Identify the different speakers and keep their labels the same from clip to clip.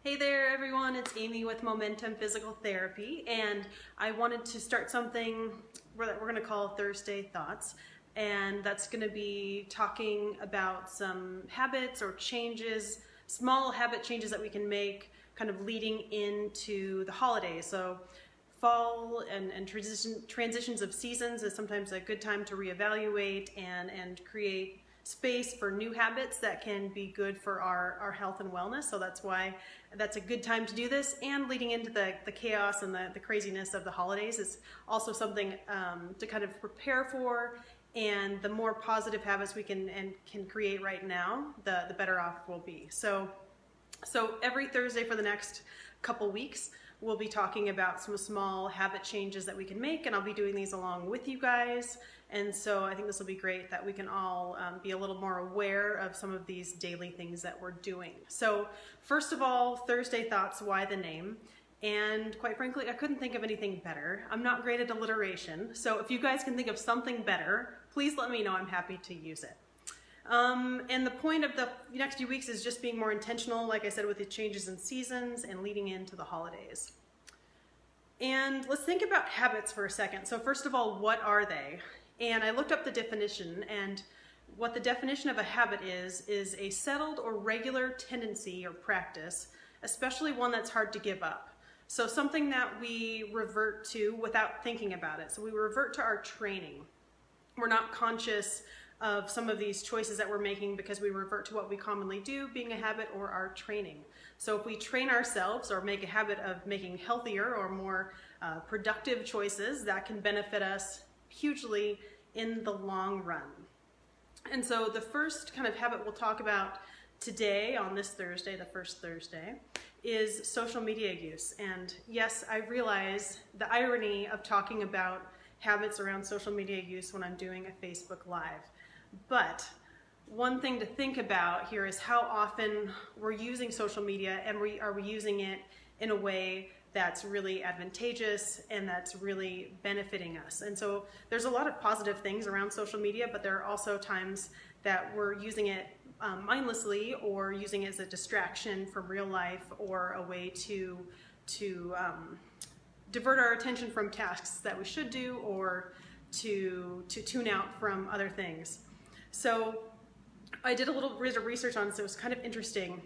Speaker 1: Hey there everyone, it's Amy with Momentum Physical Therapy, and I wanted to start something that we're going to call Thursday Thoughts, and that's going to be talking about some habits or changes, small habit changes that we can make kind of leading into the holidays. So fall and transitions of seasons is sometimes a good time to reevaluate and create space for new habits that can be good for our health and wellness. So that's why that's a good time to do this, and leading into the chaos and the craziness of the holidays is also something to kind of prepare for. And the more positive habits we can create right now, the better off we'll be. So every Thursday for the next couple weeks, we'll be talking about some small habit changes that we can make, and I'll be doing these along with you guys. And so I think this will be great that we can all be a little more aware of some of these daily things that we're doing. So first of all, Thursday Thoughts, why the name? And quite frankly, I couldn't think of anything better. I'm not great at alliteration, so if you guys can think of something better, please let me know. I'm happy to use it. And the point of the next few weeks is just being more intentional, like I said, with the changes in seasons and leading into the holidays. And let's think about habits for a second. So first of all, what are they? And I looked up the definition, and what the definition of a habit is a settled or regular tendency or practice, especially one that's hard to give up. So something that we revert to without thinking about it. So we revert to our training. We're not conscious of some of these choices that we're making because we revert to what we commonly do, being a habit or our training. So if we train ourselves or make a habit of making healthier or more productive choices, that can benefit us hugely in the long run. And so the first kind of habit we'll talk about today on this Thursday, the first Thursday, is social media use. And yes, I realize the irony of talking about habits around social media use when I'm doing a Facebook Live. But one thing to think about here is how often we're using social media, and are we using it in a way that's really advantageous and that's really benefiting us. And so there's a lot of positive things around social media, but there are also times that we're using it mindlessly, or using it as a distraction from real life, or a way to divert our attention from tasks that we should do, or to tune out from other things. So I did a little bit of research on this. It was kind of interesting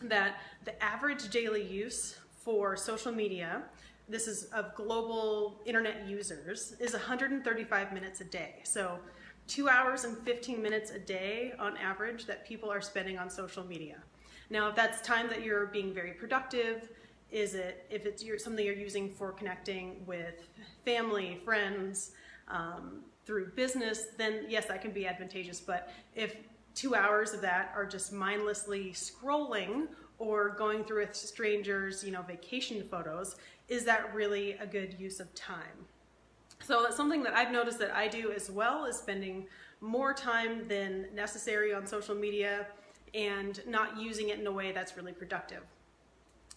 Speaker 1: that the average daily use for social media, this is of global internet users, is 135 minutes a day. So 2 hours and 15 minutes a day on average that people are spending on social media. Now, if that's time that you're being very productive, if it's something you're using for connecting with family, friends, through business, then yes, that can be advantageous. But if 2 hours of that are just mindlessly scrolling or going through with strangers, vacation photos, is that really a good use of time? So that's something that I've noticed that I do as well, is spending more time than necessary on social media and not using it in a way that's really productive.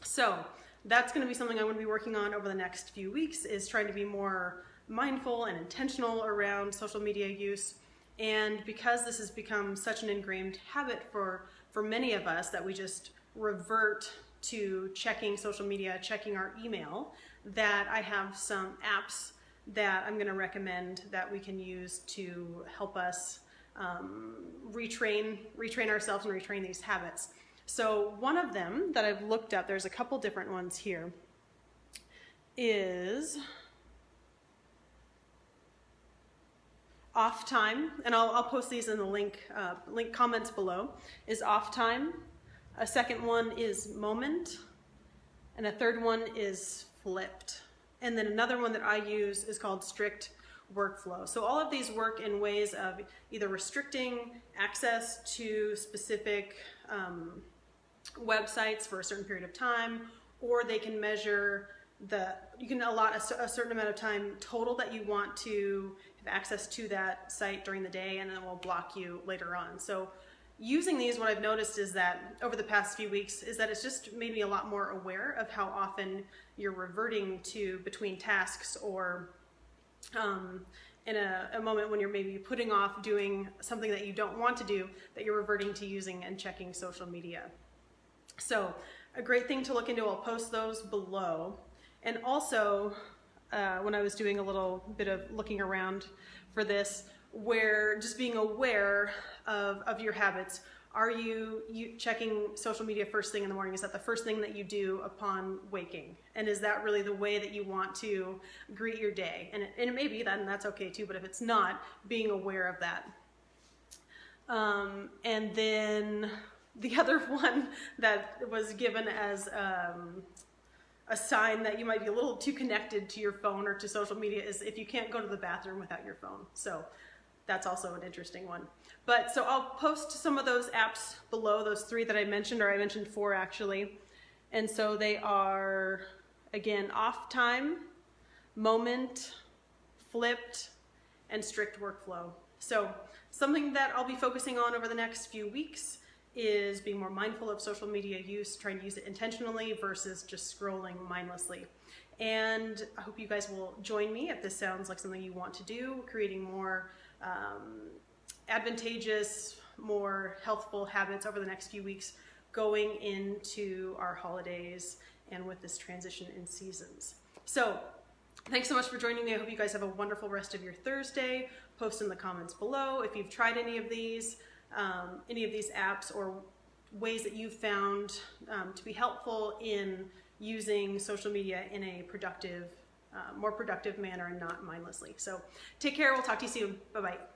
Speaker 1: So that's going to be something I'm going to be working on over the next few weeks, is trying to be more mindful and intentional around social media use. And because this has become such an ingrained habit for many of us, that we just revert to checking social media, checking our email, that I have some apps that I'm going to recommend that we can use to help us retrain ourselves and retrain these habits. So one of them that I've looked up, there's a couple different ones here, is Off Time, and I'll post these in the link comments below, is Off Time. A second one is Moment, and a third one is Flipped. And then another one that I use is called Strict Workflow. So all of these work in ways of either restricting access to specific websites for a certain period of time, or they can measure you can allot a certain amount of time total that you want to have access to that site during the day, and then it will block you later on. So using these, what I've noticed is that over the past few weeks is that it's just made me a lot more aware of how often you're reverting to between tasks, or in a moment when you're maybe putting off doing something that you don't want to do, that you're reverting to using and checking social media. So a great thing to look into, I'll post those below. And also, when I was doing a little bit of looking around for this, where just being aware of your habits. Are you checking social media first thing in the morning? Is that the first thing that you do upon waking? And is that really the way that you want to greet your day? And it may be that, and that's okay too, but if it's not, being aware of that. And then the other one that was given as a sign that you might be a little too connected to your phone or to social media is if you can't go to the bathroom without your phone. So that's also an interesting one. But so I'll post some of those apps below, those 3 that I mentioned, or I mentioned 4 actually. And so they are, again, Off Time, Moment, Flipped, and Strict Workflow. So something that I'll be focusing on over the next few weeks is being more mindful of social media use, trying to use it intentionally versus just scrolling mindlessly. And I hope you guys will join me if this sounds like something you want to do, creating more advantageous, more healthful habits over the next few weeks going into our holidays and with this transition in seasons. So thanks so much for joining me. I hope you guys have a wonderful rest of your Thursday. Post in the comments below if you've tried any of these apps or ways that you've found to be helpful in using social media in a productive, more productive manner and not mindlessly. So take care. We'll talk to you soon. Bye-bye.